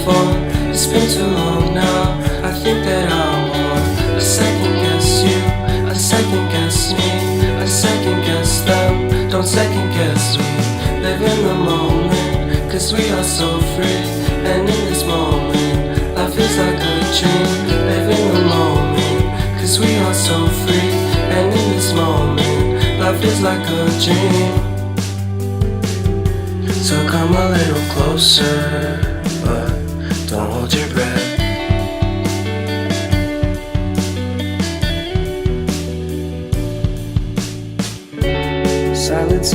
phone. It's been too long now, I think that I'm on. I second guess you, I second guess me, I second guess them. Don't second guess me. Live in the moment, cause we are so free. And in this moment, life is like a dream. Live in the moment, cause we are so free. And in this moment, life is like a dream. So come a little closer, but don't hold your breath. Silence